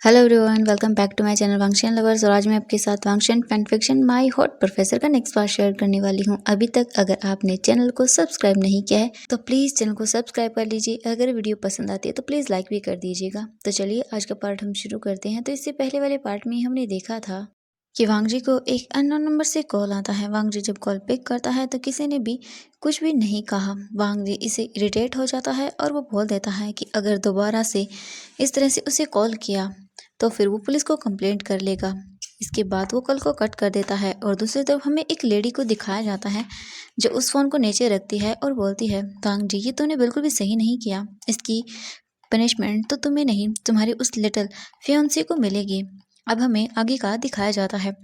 Hello everyone, welcome back to my channel Wangxian lovers. और आज मैं आपके साथ Wangxian fan fiction my hot professor का नेक्स्ट पार्ट शेयर करने वाली हूँ। अभी तक अगर आपने चैनल को सब्सक्राइब नहीं किया है तो प्लीज़ चैनल को सब्सक्राइब कर लीजिए। अगर वीडियो पसंद आती है तो प्लीज़ लाइक भी कर दीजिएगा। तो चलिए आज का पार्ट हम शुरू करते हैं। तो इससे पहले वाले पार्ट में हमने देखा था कि वांग जी को एक अननोन नंबर से कॉल आता है। वांग जी जब कॉल पिक करता है तो किसी ने भी कुछ भी नहीं कहा। वांग जी इसे इरिटेट हो जाता है और वो बोल देता है कि अगर दोबारा से इस तरह से उसे कॉल किया तो फिर वो पुलिस को कंप्लेंट कर लेगा। इसके बाद वो कॉल को कट कर देता है और दूसरी तरफ हमें एक लेडी को दिखाया जाता है जो उस फ़ोन को नीचे रखती है और बोलती है, वांग जी ये तूने बिल्कुल भी सही नहीं किया। इसकी पनिशमेंट तो तुम्हें नहीं, तुम्हारी उस लिटिल फियोंसी को मिलेगी। अब हमें आगे का दिखाया जाता है।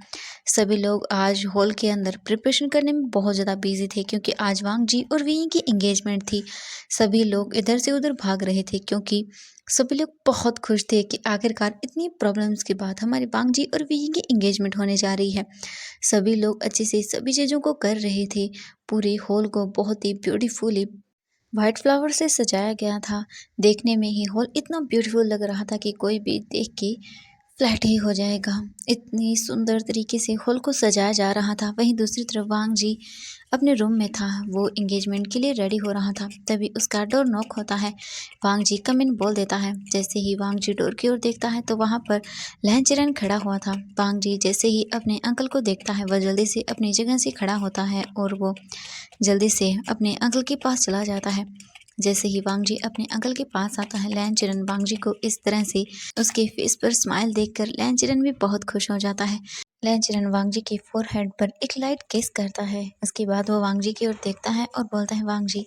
सभी लोग आज हॉल के अंदर प्रिपरेशन करने में बहुत ज़्यादा बिजी थे क्योंकि आज वांग जी और वी की एंगेजमेंट थी। सभी लोग इधर से उधर भाग रहे थे क्योंकि सभी लोग बहुत खुश थे कि आखिरकार इतनी प्रॉब्लम्स के बाद हमारे वांग जी और वी की एंगेजमेंट होने जा रही है। सभी लोग अच्छे से सभी चीज़ों को कर रहे थे। पूरे हॉल को बहुत ही ब्यूटीफुली व्हाइट फ्लावर से सजाया गया था। देखने में ही हॉल इतना ब्यूटीफुल लग रहा था कि कोई भी देख के फ्लैट ही हो जाएगा। इतनी सुंदर तरीके से हॉल को सजाया जा रहा था। वहीं दूसरी तरफ वांग जी अपने रूम में था, वो एंगेजमेंट के लिए रेडी हो रहा था। तभी उसका डोर नॉक होता है। वांग जी कम इन बोल देता है। जैसे ही वांग जी डोर की ओर देखता है तो वहाँ पर लहन चिरन खड़ा हुआ था। वांग जी जैसे ही अपने अंकल को देखता है वह जल्दी से अपनी जगह से खड़ा होता है और वो जल्दी से अपने अंकल के पास चला जाता है। जैसे ही वांग जी अपने अंकल के पास आता है, लैन चिरन वांग जी को इस तरह से उसके फेस पर स्माइल देखकर लैन चिरन भी बहुत खुश हो जाता है। लैन चिरन वांग जी के फोरहेड पर एक लाइट किस करता है। उसके बाद वो वांग जी की ओर देखता है और बोलता है, वांग जी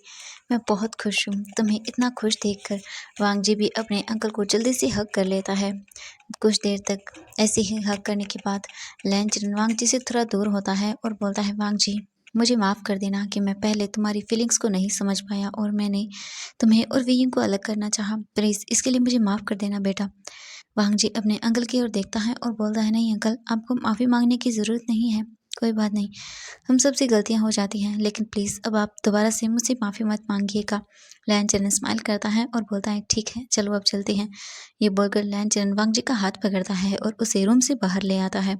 मैं बहुत खुश हूँ तुम्हें इतना खुश देखकर। वांग जी भी अपने अंकल को जल्दी से हग कर लेता है। कुछ देर तक ऐसे ही हग करने के बाद लैन चिरन वांग जी से थोड़ा दूर होता है और बोलता है, वांग जी मुझे माफ़ कर देना कि मैं पहले तुम्हारी फीलिंग्स को नहीं समझ पाया और मैंने तुम्हें और वीयू को अलग करना चाहा। प्लीज़ इसके लिए मुझे माफ़ कर देना बेटा। वांग जी अपने अंकल की ओर देखता है और बोलता है, नहीं अंकल आपको माफ़ी मांगने की ज़रूरत नहीं है, कोई बात नहीं, हम सबसे गलतियां हो जाती हैं, लेकिन प्लीज़ अब आप दोबारा से मुझसे माफ़ी मत मांगिएगा। लैन चरण स्माइल करता है और बोलता है, ठीक है चलो अब चलते हैं। ये बोलकर लैन चरण वांग जी का हाथ पकड़ता है और उसे रूम से बाहर ले आता है।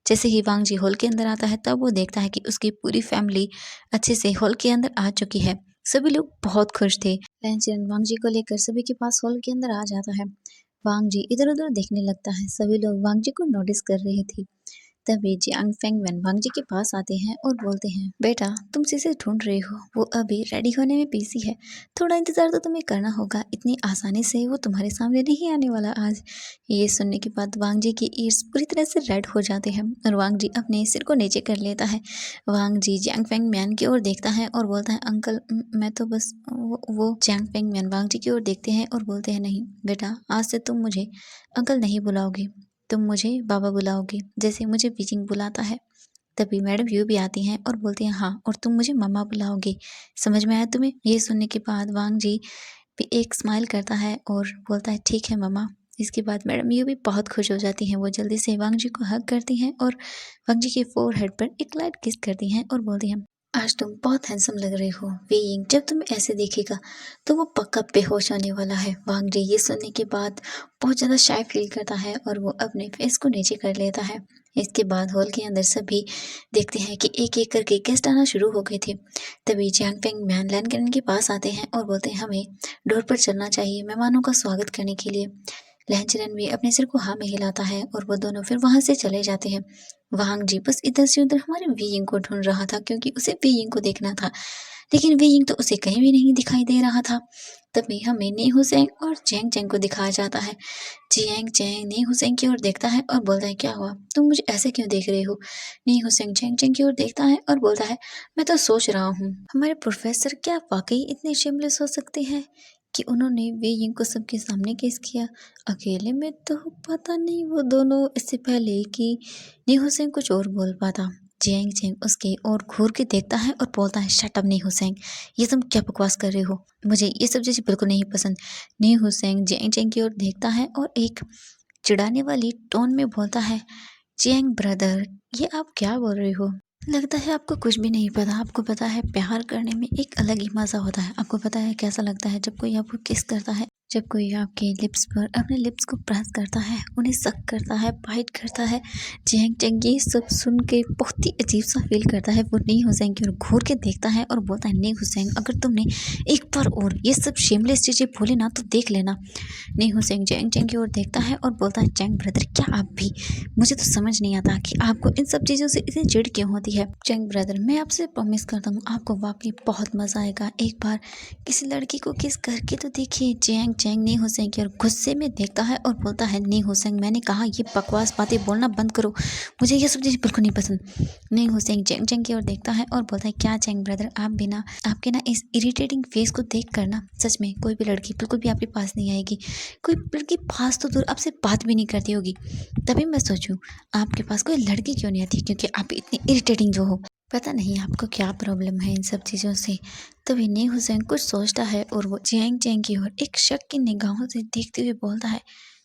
जैसे ही वांग जी हॉल के अंदर आता है तब वो देखता है कि उसकी पूरी फैमिली अच्छे से हॉल के अंदर आ चुकी है। सभी लोग बहुत खुश थे। लैन चरण वांग जी को लेकर सभी के पास हॉल के अंदर आ जाता है। वांग जी इधर उधर देखने लगता है। सभी लोग वांग जी को नोटिस कर रहे थे। तभी जियांग फेंगवेन वांग जी के पास आते हैं और बोलते हैं, बेटा तुम जिसे ढूंढ रहे हो वो अभी रेडी होने में बिजी है, थोड़ा इंतजार तो तुम्हें करना होगा, इतनी आसानी से वो तुम्हारे सामने नहीं आने वाला आज। ये सुनने के बाद वांग जी की ईयर्स पूरी तरह से रेड हो जाते हैं और वांग जी अपने सिर को नीचे कर लेता है। वांग जी जियांग फेंगम्यान की ओर देखता है और बोलता है, अंकल मैं तो बस वो जियांग फेंगम्यान वांग जी की ओर देखते हैं और बोलते हैं, नहीं बेटा आज से तुम मुझे अंकल नहीं बुलाओगे, तुम मुझे बाबा बुलाओगे जैसे मुझे बीजिंग बुलाता है। तभी मैडम यू भी आती हैं और बोलती हैं, हाँ और तुम मुझे मम्मा बुलाओगे, समझ में आया तुम्हें। ये सुनने के बाद वांग जी भी एक स्माइल करता है और बोलता है, ठीक है मम्मा। इसके बाद मैडम यू भी बहुत खुश हो जाती हैं। वो जल्दी से वांग जी को हग करती हैं और वांग जी के फोरहेड पर एक लाइट किस करती हैं और बोलती हैं, आज तुम बहुत हैंडसम लग रहे हो वेइंग, जब तुम ऐसे देखेगा तो वो पक्का बेहोश होने वाला है। वांग जी ये सुनने के बाद बहुत ज़्यादा शाय फील करता है और वो अपने फेस को नीचे कर लेता है। इसके बाद हॉल के अंदर सभी देखते हैं कि एक एक करके गेस्ट आना शुरू हो गए थे। तभी जियांग फेंग मैन लैन के पास आते हैं और बोलते हैं, हमें डोर पर चलना चाहिए मेहमानों का स्वागत करने के लिए। लहन भी अपने सिर को हाँ में हिलाता है और वो दोनों फिर वहां से चले जाते हैं। वांग जी बस इधर से उधर हमारे वीइंग को ढूंढ रहा था क्योंकि उसे वीइंग को देखना था, लेकिन वीइंग तो उसे कहीं भी नहीं दिखाई दे रहा था। तभी हमें नी हुसैन और चैंग चैंग को दिखाया जाता है। चैंग चैंग नी हुसैन की ओर देखता है और बोलता है, क्या हुआ तुम मुझे ऐसे क्यों देख रहे हो। नी हुसैन चैंग चैंग की ओर देखता है और बोलता है, मैं तो सोच रहा हूँ हमारे प्रोफेसर क्या वाकई इतने शेमलेस हो सकते हैं कि उन्होंने वीइंग को सबके सामने केस किया। अकेले में तो पता नहीं वो दोनों इससे पहले कि नी हुसैन कुछ और बोल पाता। जेंग जेंग उसके और घूर के देखता है और बोलता है, शट अप नी हुसैन, ये तुम क्या बकवास कर रहे हो, मुझे ये सब चीज़ें बिल्कुल नहीं पसंद। नी हुसैन जेंग जेंग की ओर देखता है और एक चिढ़ाने वाली टोन में बोलता है, जेंग ब्रदर ये आप क्या बोल रहे हो, लगता है आपको कुछ भी नहीं पता। आपको पता है प्यार करने में एक अलग ही मज़ा होता है। आपको पता है कैसा लगता है जब कोई आपको किस करता है। जब कोई आपके लिप्स पर अपने लिप्स को प्रेस करता है, उन्हें सक करता है, बाइट करता है, चैंग चैंग ये सब सुन के बहुत ही अजीब सा फील करता है। वो नी हुसैन की ओर घूर के देखता है और बोलता है, नी हुसैन अगर तुमने एक बार और ये सब शेमलेस चीज़ें बोली ना तो देख लेना। नी हुसैन चैंग चैंग की ओर देखता है और बोलता है, चैंग ब्रदर क्या आप भी, मुझे तो समझ नहीं आता कि आपको इन सब चीज़ों से इतनी चिढ़ क्यों होती है। चैंग ब्रदर मैं आपसे प्रॉमिस करता हूँ आपको वाकई बहुत मज़ा आएगा, एक बार किसी लड़की को किस करके तो देखिए। चैंग चैंग नी हुसैन की ओर गुस्से में देखता है और बोलता है, नी हुसैन मैंने कहा ये बकवास बातें बोलना बंद करो, मुझे ये सब चीज़ बिल्कुल नहीं पसंद। नी हुसैन चैंग चैंग की ओर देखता है और बोलता है, क्या चैंग ब्रदर आप बिना आपके ना इस इरिटेटिंग फेस को देख कर ना सच में कोई भी लड़की बिल्कुल भी आपके पास नहीं आएगी, कोई लड़की पास तो दूर आपसे बात भी नहीं करती होगी। तभी मैं सोचूं आपके पास कोई लड़की क्यों नहीं आती, क्योंकि आप इतनी इरिटेटिंग जो हो। पता नहीं आपको क्या प्रॉब्लम है इन सब चीज़ों से। तभी नी हुसैन कुछ सोचता है और वो चैंग चैंग की ओर एक शक की निगाहों से देखते हुए बोलता है,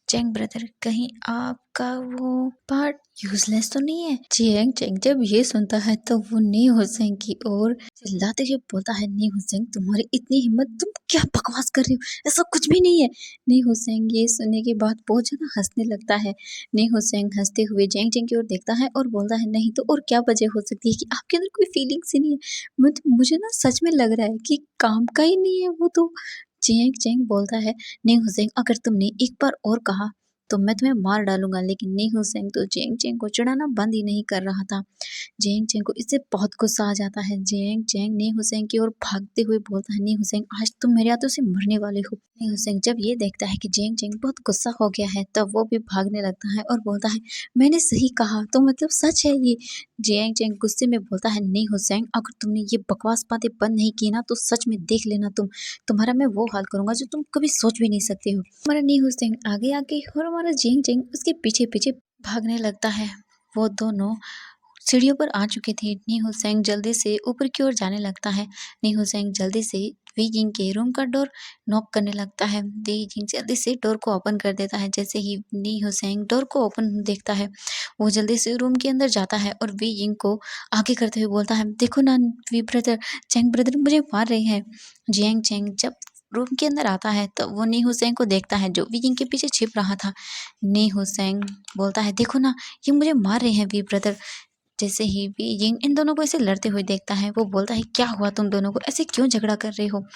चैंग ब्रदर कहीं आपका वो पार्ट यूजलेस तो नहीं है। चैंग चैंग जब ये सुनता है तो वो नी हुसैन की ओर चिल्लाते हुए बोलता है, नी हुसैन तुम्हारी इतनी हिम्मत, तुम क्या बकवास कर रही हो, ऐसा कुछ भी नहीं है। नी हुसैन ये सुनने के बाद बहुत ज्यादा हंसने लगता है। नी हुसैन हंसते हुए चैंग चैंग की ओर देखता है और बोलता है, नहीं तो और क्या वजह हो सकती है कि आपके अंदर कोई फीलिंग्स ही नहीं है। मुझे ना सच में लग रहा है कि काम का ही नहीं है वो तो। चैंग चैंग बोलता है, नी हुसैन अगर तुमने एक बार और कहा तो मैं तुम्हें मार डालूंगा। लेकिन नी हुसैन तो चैंग चैंग को चिढ़ाना बंद ही नहीं कर रहा था। चैंग चैंग को इससे बहुत गुस्सा आ जाता है। चैंग चैंग नी हुसैन की ओर भागते हुए बोलता है, नी हुसैन आज तुम मेरे हाथों से मरने वाले हो। नी हुसैन जब ये देखता है कि चैंग चैंग बहुत गुस्सा हो गया है तब वो भी भागने लगता है और बोलता है, मैंने सही कहा तो मतलब सच है ये। चैंग चैंग गुस्से में बोलता है, नी हुसैन अगर तुमने ये बकवास बातें बंद नहीं की ना तो सच में देख लेना तुम्हारा मैं वो हाल करूंगा जो तुम कभी सोच भी नहीं सकते हो। हमारा नी हुसैन आगे आगे और हमारा चैंग चैंग उसके पीछे पीछे भागने लगता है। वो दोनों सीढ़ियों पर आ चुके थे। नी हुसैन जल्दी से ऊपर की ओर जाने लगता है। नी हुसैन जल्दी से वी जिंग के रूम का डोर नॉक करने लगता है। वी जिंग जल्दी से डोर को ओपन कर देता है। जैसे ही नी हुसैन डोर को ओपन देखता है वो जल्दी से रूम के अंदर जाता है और वी जिंग को आगे करते हुए बोलता है, देखो ना वी ब्रदर, चैंग ब्रदर मुझे मार रहे हैं। जियांग चैंग जब रूम के अंदर आता है तो वो नी हुसैन को देखता है जो वी जिंग के पीछे छिप रहा था। नी हुसैन बोलता है, देखो ना ये मुझे मार रहे हैं वी ब्रदर। जैसे ही वी यिंग इन दोनों को ऐसे लड़ते हुए देखता है वो बोलता है, क्या हुआ तुम दोनों को, ऐसे क्यों झगड़ा कर रहे हो।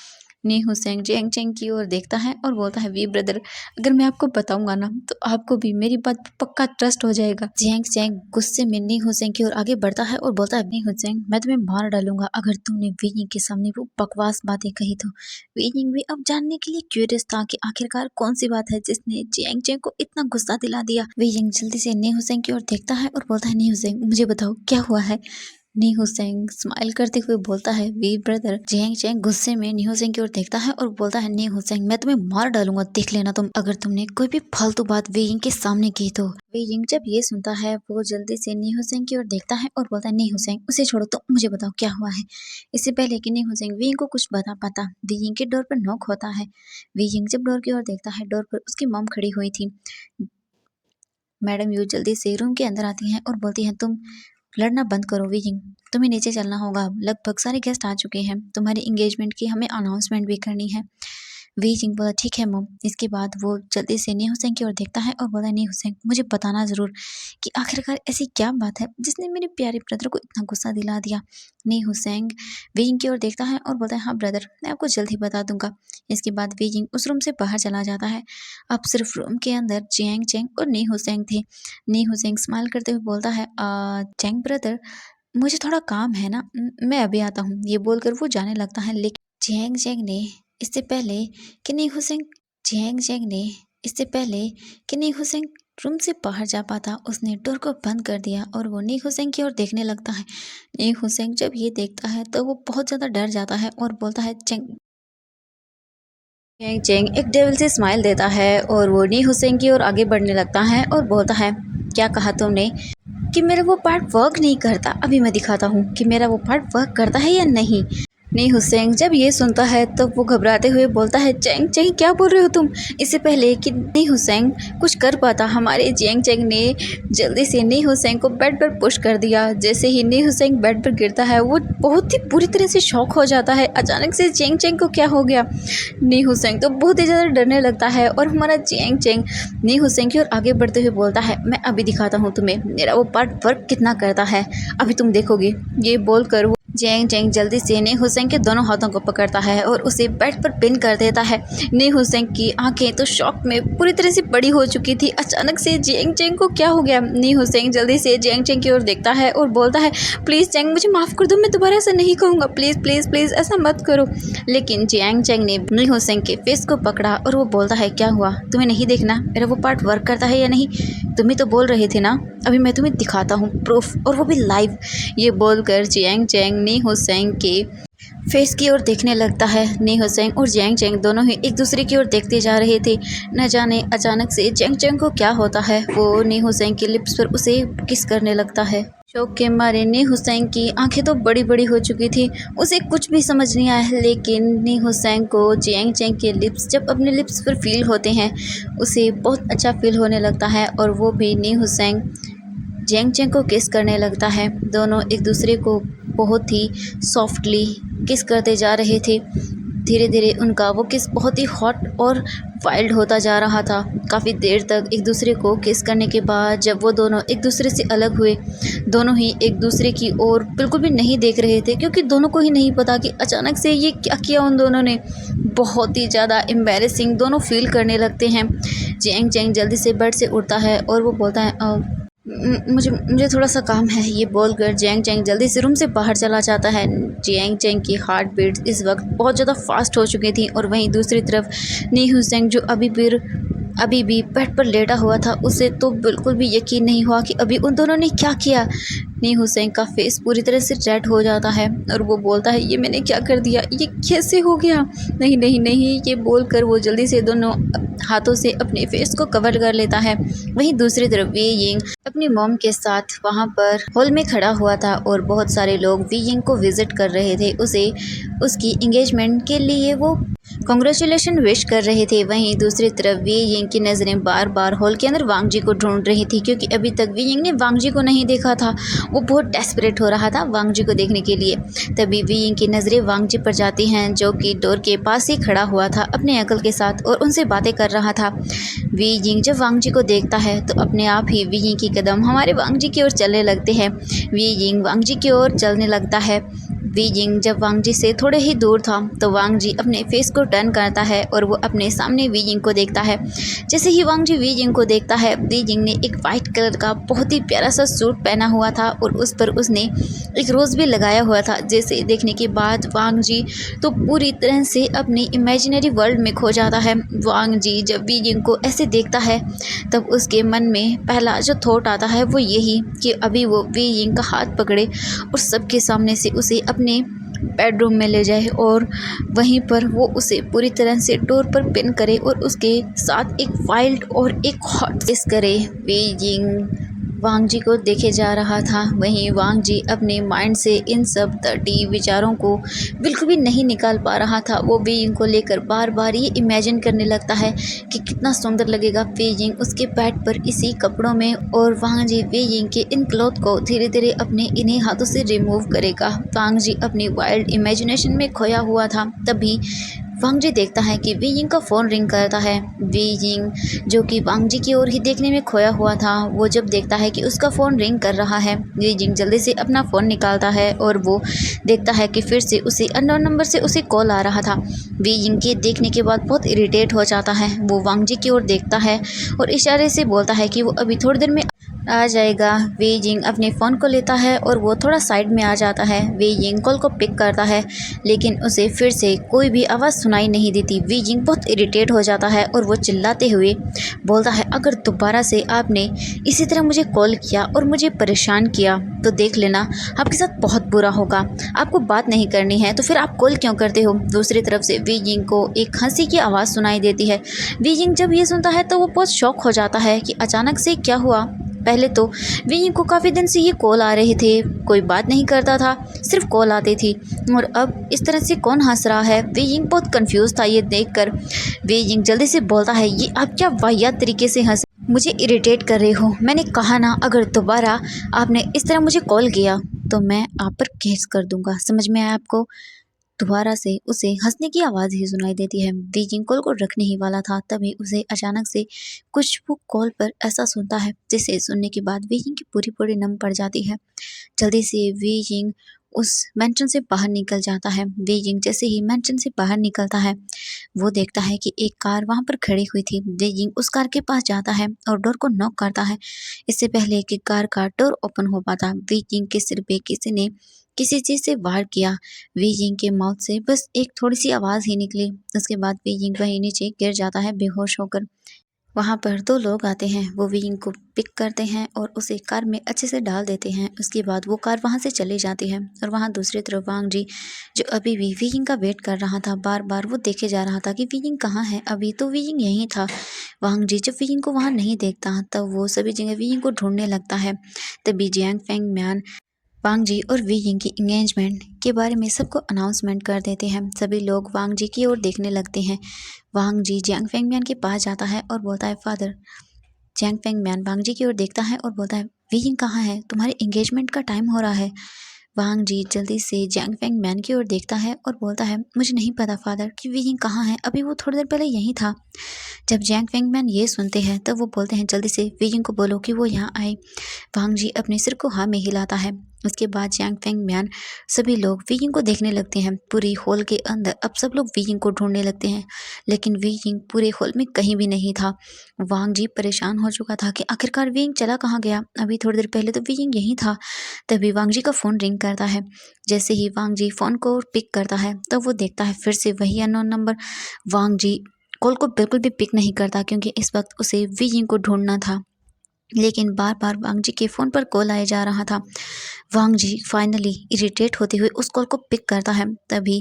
नी हुसैन जियांग चैंग की ओर देखता है और बोलता है, वी ब्रदर अगर मैं आपको बताऊंगा ना तो आपको भी मेरी बात पे पक्का ट्रस्ट हो जाएगा। जियांग चैंग गुस्से में नी हुसैन की ओर आगे बढ़ता है और बोलता है, नी हुसैन मैं तुम्हें मार डालूंगा अगर तुमने वी यिंग के सामने वो बकवास बातें कही तो। वी यिंग भी अब जानने के लिए क्यूरियस था कि आखिरकार कौन सी बात है जिसने जियांग चैंग को इतना गुस्सा दिला दिया। वी यिंग जल्दी से नी हुसैन की ओर देखता है और बोलता है, नी हुसैन मुझे बताओ क्या हुआ है। नी हुसैन स्माइल करते हुए बोलता है, वी ब्रदर। जियांग चैंग गुस्से में नी हुसैन की ओर देखता है और बोलता है, नी हुसैन मैं तुम्हें मार डालूंगा, देख लेना तुम अगर तुमने कोई भी फालतू बात वी यिंग के सामने की तो। वी यिंग जब ये सुनता है वो जल्दी से नी हुसैन की ओर देखता है और बोलता है, नी हुसैन उसे छोड़ो तो मुझे बताओ क्या हुआ है। इससे पहले कि नी हुसैन वी यिंग को कुछ बता पाता वी यिंग के डोर पर नॉक होता है। वी यिंग जब डोर की ओर देखता है डोर पर उसकी मॉम खड़ी हुई थी। मैडम यू जल्दी से रूम के अंदर आती हैं और बोलती हैं, तुम लड़ना बंद करो वी यिंग, तुम्हें नीचे चलना होगा, लगभग सारे गेस्ट आ चुके हैं, तुम्हारी एंगेजमेंट की हमें अनाउंसमेंट भी करनी है। वी यिंग बोला, ठीक है मॉम। इसके बाद वो जल्दी से नी हुसैन की ओर देखता है और बोला, नी हुसैन मुझे बताना ज़रूर कि आखिरकार ऐसी क्या बात है जिसने मेरे प्यारे ब्रदर को इतना गुस्सा दिला दिया। नी हुसैन वी यिंग की ओर देखता है और बोलता है, हाँ ब्रदर मैं आपको जल्द ही बता दूंगा। इसके बाद वी यिंग उस रूम से बाहर चला जाता है। अब सिर्फ रूम के अंदर जियांग चैंग और नी हुसैन थे। नी हुसैन स्माइल करते हुए बोलता है, चैंग ब्रदर मुझे थोड़ा काम है ना, मैं अभी आता हूँ। ये बोलकर वो जाने लगता है। लेकिन जियांग चैंग ने इससे पहले कि नी हुसैन जियांग चैंग ने इससे पहले कि नी हुसैन रूम से बाहर जा पाता उसने डोर को बंद कर दिया और वो नी हुसैन की ओर देखने लगता है। नी हुसैन जब ये देखता है तो वो बहुत ज़्यादा डर जाता है और बोलता है, चैंग जियांग चैंग एक डेविल से स्माइल देता है और वो नी हुसैन की ओर आगे बढ़ने लगता है और बोलता है, क्या कहा तुमने कि मेरा वो पार्ट वर्क नहीं करता, अभी मैं दिखाता हूँ कि मेरा वो पार्ट वर्क करता है या नहीं। नी हुसैन जब ये सुनता है तो वो घबराते हुए बोलता है, चेंग चेंग क्या बोल रहे हो तुम। इससे पहले कि नी हुसैन कुछ कर पाता, हमारे जियांग चेंग ने जल्दी से नी हुसैन को बेड पर पुश कर दिया। जैसे ही नी हुसैन बेड पर गिरता है वो बहुत ही बुरी तरह से शॉक हो जाता है। अचानक से जियांग चेंग को क्या हो गया। नी हुसैन तो बहुत ही ज़्यादा डरने लगता है और हमारा जियांग चेंग नी हुसैन की ओर आगे बढ़ते हुए बोलता है, मैं अभी दिखाता हूँ तुम्हें मेरा वो पार्ट वर्क कितना करता है, अभी तुम देखोगे। ये बोलकर वो जियांग चेंग जल्दी से नी हुसैन के दोनों हाथों को पकड़ता है और उसे बेड पर पिन कर देता है। नी हुसैन की आंखें तो शॉक में पूरी तरह से बड़ी हो चुकी थी। अचानक से जियांग चेंग को क्या हो गया। नी हुसैन जल्दी से जियांग चेंग की ओर देखता है और बोलता है, प्लीज़ चेंग मुझे माफ़ कर दो, मैं दोबारा ऐसा नहीं कहूँगा, प्लीज़ प्लीज़ प्लीज़ ऐसा मत करो। लेकिन जियांग चेंग ने नी हुसैन के फेस को पकड़ा और वो बोलता है, क्या हुआ, तुम्हें नहीं देखना मेरा वो पार्ट वर्क करता है या नहीं। तुम ही तो बोल रहे थे ना, अभी मैं तुम्हें दिखाता हूँ प्रूफ, और वो भी लाइव। ये बोलकर जियांग चेंग नी हुसैन के फेस की ओर देखने लगता है। नी हुसैन और जियांग चेंग दोनों ही एक दूसरे की ओर देखते जा रहे थे। न जाने अचानक से जियांग चेंग को क्या होता है, वो नी हुसैन की लिप्स पर उसे किस करने लगता है। शौक के मारे नी हुसैन की आंखें तो बड़ी बड़ी हो चुकी थी, उसे कुछ भी समझ नहीं आया। लेकिन नी हुसैन को जियांग चेंग के लिप्स जब अपने लिप्स पर फील होते हैं उसे बहुत अच्छा फील होने लगता है और वो भी नी हुसैन जियांग चेंग को किस करने लगता है। दोनों एक दूसरे को बहुत ही सॉफ्टली किस करते जा रहे थे। धीरे धीरे उनका वो किस बहुत ही हॉट और वाइल्ड होता जा रहा था। काफ़ी देर तक एक दूसरे को किस करने के बाद जब वो दोनों एक दूसरे से अलग हुए, दोनों ही एक दूसरे की ओर बिल्कुल भी नहीं देख रहे थे, क्योंकि दोनों को ही नहीं पता कि अचानक से ये क्या किया उन दोनों ने। बहुत ही ज़्यादा एम्बैरेसिंग दोनों फील करने लगते हैं। जियांग चेंग जल्दी से बेड से उठता है और वो बोलता है, मुझे थोड़ा सा काम है। ये बोलकर जियांग चेंग जल्दी से रूम से बाहर चला जाता है। जियांग चेंग की हार्ट बीट इस वक्त बहुत ज़्यादा फास्ट हो चुकी थी और वहीं दूसरी तरफ नी हुसैन जो अभी भी बेड पर लेटा हुआ था, उसे तो बिल्कुल भी यकीन नहीं हुआ कि अभी उन दोनों ने क्या किया। नी हुसैन का फेस पूरी तरह से रेड हो जाता है और वो बोलता है, ये मैंने क्या कर दिया, ये कैसे हो गया। नहीं नहीं नहीं, ये बोलकर वो जल्दी से दोनों हाथों से अपने फेस को कवर कर लेता है। वहीं दूसरी तरफ वी यिंग अपनी मॉम के साथ वहाँ पर हॉल में खड़ा हुआ था और बहुत सारे लोग वी यिंग को विजिट कर रहे थे। उसे उसकी इंगेजमेंट के लिए वो कॉन्ग्रेचुलेशन विश कर रहे थे। वहीं दूसरी तरफ वी यिंग की नज़रें बार बार हॉल के अंदर वांग जी को ढूंढ रही थी, क्योंकि अभी तक वी यिंग ने वांग जी को नहीं देखा था। वो बहुत डेस्परेट हो रहा था वांग जी को देखने के लिए। तभी वी यिंग की नज़रें वांग जी पर जाती हैं, जो कि डोर के पास ही खड़ा हुआ था अपने अंकल के साथ और उनसे बातें कर रहा था। वी यिंग जब वांग जी को देखता है तो अपने आप ही वी यिंग की कदम हमारे वांग जी की ओर चलने लगते हैं। वी यिंग वांग जी की ओर चलने लगता है। वी यिंग जब वांग जी से थोड़े ही दूर था तो वांग जी अपने फेस को टर्न करता है और वो अपने सामने वी यिंग को देखता है। जैसे ही वांग जी वी यिंग को देखता है, वी यिंग ने एक वाइट कलर का बहुत ही प्यारा सा सूट पहना हुआ था और उस पर उसने एक रोज़ भी लगाया हुआ था। जैसे देखने के बाद वांग जी तो पूरी तरह से अपनी इमेजिनरी वर्ल्ड में खो जाता है। वांग जी जब वी यिंग को ऐसे देखता है तब उसके मन में पहला जो थॉट आता है वो यही कि अभी वो वी यिंग का हाथ पकड़े और सबके सामने से उसे अपने बेडरूम में ले जाए और वहीं पर वो उसे पूरी तरह से डोर पर पिन करे और उसके साथ एक वाइल्ड और एक हॉट किस करे। वी यिंग वांग जी को देखे जा रहा था। वहीं वांग जी अपने माइंड से इन सब डर्टी विचारों को बिल्कुल भी नहीं निकाल पा रहा था। वो वी यिंग को लेकर बार बार ये इमेजिन करने लगता है कि कितना सुंदर लगेगा वी यिंग उसके बेड पर इसी कपड़ों में, और वांग जी वी यिंग के इन क्लॉथ को धीरे धीरे अपने इन्हीं हाथों से रिमूव करेगा। वांग जी अपनी वाइल्ड इमेजिनेशन में खोया हुआ था। तभी वांग जी देखता है कि वी यिंग का फ़ोन रिंग करता है। वी यिंग जो कि वांग जी की ओर ही देखने में खोया हुआ था, वो जब देखता है कि उसका फ़ोन रिंग कर रहा है, वी यिंग जल्दी से अपना फ़ोन निकालता है और वो देखता है कि फिर से उसे अननोन नंबर से उसे कॉल आ रहा था। वी यिंग के देखने के बाद बहुत इरिटेट हो जाता है। वो वांग जी की ओर देखता है और इशारे से बोलता है कि वो अभी थोड़ी देर में आ जाएगा। वी यिंग अपने फ़ोन को लेता है और वो थोड़ा साइड में आ जाता है। वी यिंग कॉल को पिक करता है लेकिन उसे फिर से कोई भी आवाज़ सुनाई नहीं देती। वी यिंग बहुत इरिटेट हो जाता है और वो चिल्लाते हुए बोलता है, अगर दोबारा से आपने इसी तरह मुझे कॉल किया और मुझे परेशान किया तो देख लेना आपके साथ बहुत बुरा होगा। आपको बात नहीं करनी है तो फिर आप कॉल क्यों करते हो। दूसरी तरफ से वी यिंग को एक हंसी की आवाज़ सुनाई देती है। वी यिंग जब ये सुनता है तो वो बहुत शॉक हो जाता है कि अचानक से क्या हुआ। पहले तो वीइंग को काफ़ी दिन से ये कॉल आ रहे थे, कोई बात नहीं करता था, सिर्फ कॉल आती थी। और अब इस तरह से कौन हंस रहा है? वीइंग बहुत कंफ्यूज था ये देखकर। वीइंग जल्दी से बोलता है, ये आप क्या वाहियात तरीके से हंस, मुझे इरिटेट कर रहे हो। मैंने कहा ना, अगर दोबारा आपने इस तरह मुझे कॉल किया तो मैं आप पर केस कर दूंगा, समझ में आया आपको? दोबारा से उसे हंसने की आवाज़ ही सुनाई देती है। बीजिंग कॉल को रखने ही वाला था, तभी उसे अचानक से कुछ वो कॉल पर ऐसा सुनता है जिसे सुनने के बाद बीजिंग की पूरी पूरी नम पड़ जाती है। जल्दी से बीजिंग उस मेंशन से बाहर निकल जाता है। बीजिंग जैसे ही मेंशन से बाहर निकलता है, वो देखता है कि एक कार वहां पर खड़ी हुई थी। बीजिंग उस कार के पास जाता है और डोर को नॉक करता है, इससे पहले कि कार का डोर ओपन हो पाता। बीजिंग के सिर पे किसी ने किसी चीज से वार किया। बीजिंग के माउथ से बस एक थोड़ी सी आवाज ही निकली। उसके बाद बीजिंग वहीं नीचे गिर जाता है बेहोश होकर। वहाँ पर दो लोग आते हैं, वो वीइंग को पिक करते हैं और उसे कार में अच्छे से डाल देते हैं। उसके बाद वो कार वहाँ से चली जाती है और वहाँ दूसरी तरफ वांग जी, जो अभी भी वीइंग का वेट कर रहा था, बार बार वो देखे जा रहा था कि वीइंग कहाँ है। अभी तो वीइंग यहीं था। वांग जी जब वीइंग को वहाँ नहीं देखता तब वो सभी जगह वीइंग को ढूंढने लगता है। तभी जियांग फेंग म्यान वांग जी और वी यिंग की एंगेजमेंट के बारे में सबको अनाउंसमेंट कर देते हैं। सभी लोग वांग जी की ओर देखने लगते हैं। वांग जी जियांग फेंगम्यान के पास जाता है और बोलता है, फादर। जियांग फेंगम्यान वांग जी की ओर देखता है और बोलता है, वी यिंग कहाँ है? तुम्हारे एंगेजमेंट का टाइम हो रहा है। वांग जी जल्दी से जियांग फेंगम्यान की ओर देखता है और बोलता है, मुझे नहीं पता फादर कि वी यिंग कहाँ है, अभी वो थोड़ी देर पहले यहीं था। जब जियांग फेंगम्यान ये सुनते हैं तब वो बोलते हैं, जल्दी से वी यिंग को बोलो कि वो यहाँ आए। वांग जी अपने सिर को हाँ में हिलाता है। उसके बाद जियांग फेंगम्यान सभी लोग वी यिंग को देखने लगते हैं। पूरी हॉल के अंदर अब सब लोग वी यिंग को ढूंढने लगते हैं, लेकिन वी यिंग पूरे हॉल में कहीं भी नहीं था। वांग जी परेशान हो चुका था कि आखिरकार वी यिंग चला कहाँ गया, अभी थोड़ी देर पहले तो वी यिंग यहीं था। तभी वांग जी का फ़ोन रिंग करता है। जैसे ही वांग जी फ़ोन को पिक करता है तब वो देखता है फिर से वही अननोन नंबर। वांग जी कॉल को बिल्कुल भी पिक नहीं करता, क्योंकि इस वक्त उसे वी यिंग को ढूंढना था। लेकिन बार बार वांग जी के फ़ोन पर कॉल आया जा रहा था। वांग जी फाइनली इरिटेट होते हुए उस कॉल को पिक करता है। तभी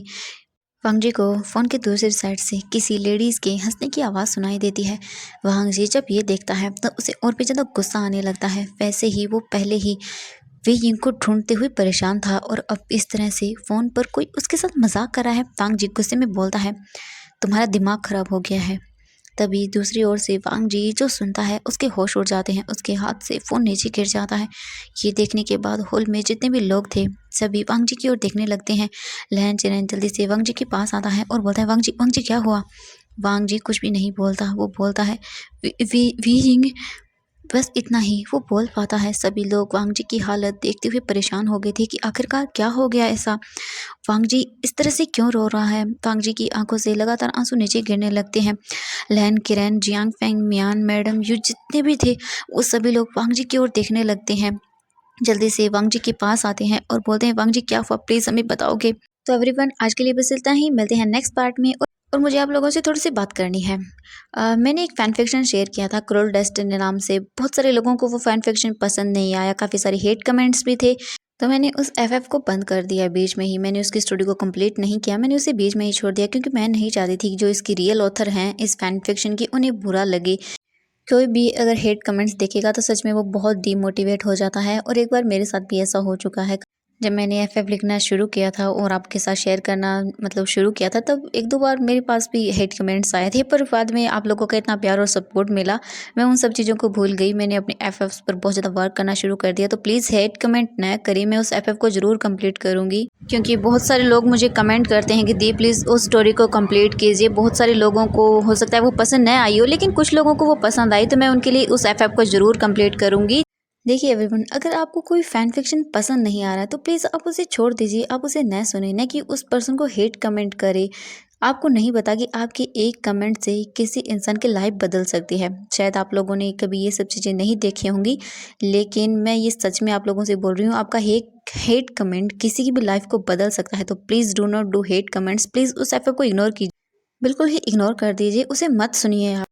वांग जी को फ़ोन के दूसरी साइड से किसी लेडीज़ के हंसने की आवाज़ सुनाई देती है। वांग जी जब ये देखता है तो उसे और भी ज़्यादा गुस्सा आने लगता है। वैसे ही वो पहले ही वे यिंग को ढूंढते हुए परेशान था और अब इस तरह से फ़ोन पर कोई उसके साथ मजाक कर रहा है। वांग जी गुस्से में बोलता है, तुम्हारा दिमाग खराब हो गया है। तभी दूसरी ओर से वांग जी जो सुनता है उसके होश उड़ जाते हैं, उसके हाथ से फ़ोन नीचे गिर जाता है। ये देखने के बाद हॉल में जितने भी लोग थे सभी वांग जी की ओर देखने लगते हैं। लहन चेरन जल्दी से वांग जी के पास आता है और बोलता है, वांग जी क्या हुआ? वांग जी कुछ भी नहीं बोलता, वो बोलता है, वी वी वी यिंग। बस इतना ही वो बोल पाता है। सभी लोग वांग जी की हालत देखते हुए परेशान हो गए थे कि आखिरकार क्या हो गया ऐसा, वांग जी इस तरह से क्यों रो रहा है। वांग जी की आंखों से लगातार आंसू नीचे गिरने लगते हैं। लैन किरण जियांग फेंग म्यान मैडम यू जितने भी थे वो सभी लोग वांग जी की ओर देखने लगते हैं। जल्दी से वांग जी के पास आते हैं और बोलते हैं, वांग जी क्या हुआ, प्लीज़ हमें बताओगे? तो एवरीवन आज के लिए बस इतना ही, मिलते हैं नेक्स्ट पार्ट में। और मुझे आप लोगों से थोड़ी सी बात करनी है। मैंने एक फ़ैन फिक्शन शेयर किया था क्रूल डेस्टिनी नाम से। बहुत सारे लोगों को वो फ़ैन फिक्शन पसंद नहीं आया, काफ़ी सारे हेट कमेंट्स भी थे। तो मैंने उस एफएफ को बंद कर दिया बीच में ही। मैंने उसकी स्टोरी को कंप्लीट नहीं किया, मैंने उसे बीच में ही छोड़ दिया, क्योंकि मैं नहीं चाहती थी कि जो इसकी रियल ऑथर हैं इस फ़ैन फिक्शन की उन्हें बुरा लगे। कोई भी अगर हेट कमेंट्स देखेगा तो सच में वो बहुत डीमोटिवेट हो जाता है, और एक बार मेरे साथ भी ऐसा हो चुका है। जब मैंने एफएफ लिखना शुरू किया था और आपके साथ शेयर करना मतलब शुरू किया था, तब एक दो बार मेरे पास भी हेट कमेंट्स आए थे, पर बाद में आप लोगों का इतना प्यार और सपोर्ट मिला, मैं उन सब चीज़ों को भूल गई। मैंने अपने एफएफ पर बहुत ज़्यादा वर्क करना शुरू कर दिया। तो प्लीज़ हेट कमेंट न करिए, मैं उस एफएफ को ज़रूर कंप्लीट करूँगी, क्योंकि बहुत सारे लोग मुझे कमेंट करते हैं कि दी प्लीज़ उस स्टोरी को कंप्लीट कीजिए। बहुत सारे लोगों को हो सकता है वो पसंद न आई हो, लेकिन कुछ लोगों को वो पसंद आई, तो मैं उनके लिए उस एफएफ को ज़रूर कंप्लीट करूँगी। देखिए एवरीवन, अगर आपको कोई फ़ैन फिक्शन पसंद नहीं आ रहा है तो प्लीज़ आप उसे छोड़ दीजिए, आप उसे न सुने, न कि उस पर्सन को हेट कमेंट करें। आपको नहीं पता कि आपकी एक कमेंट से किसी इंसान की लाइफ बदल सकती है। शायद आप लोगों ने कभी ये सब चीज़ें नहीं देखी होंगी, लेकिन मैं ये सच में आप लोगों से बोल रही हूँ, आपका हेट कमेंट किसी की भी लाइफ को बदल सकता है। तो please do not do hate comments. Please उस एफ को इग्नोर कीजिए, बिल्कुल ही इग्नोर कर दीजिए, उसे मत सुनिए आप।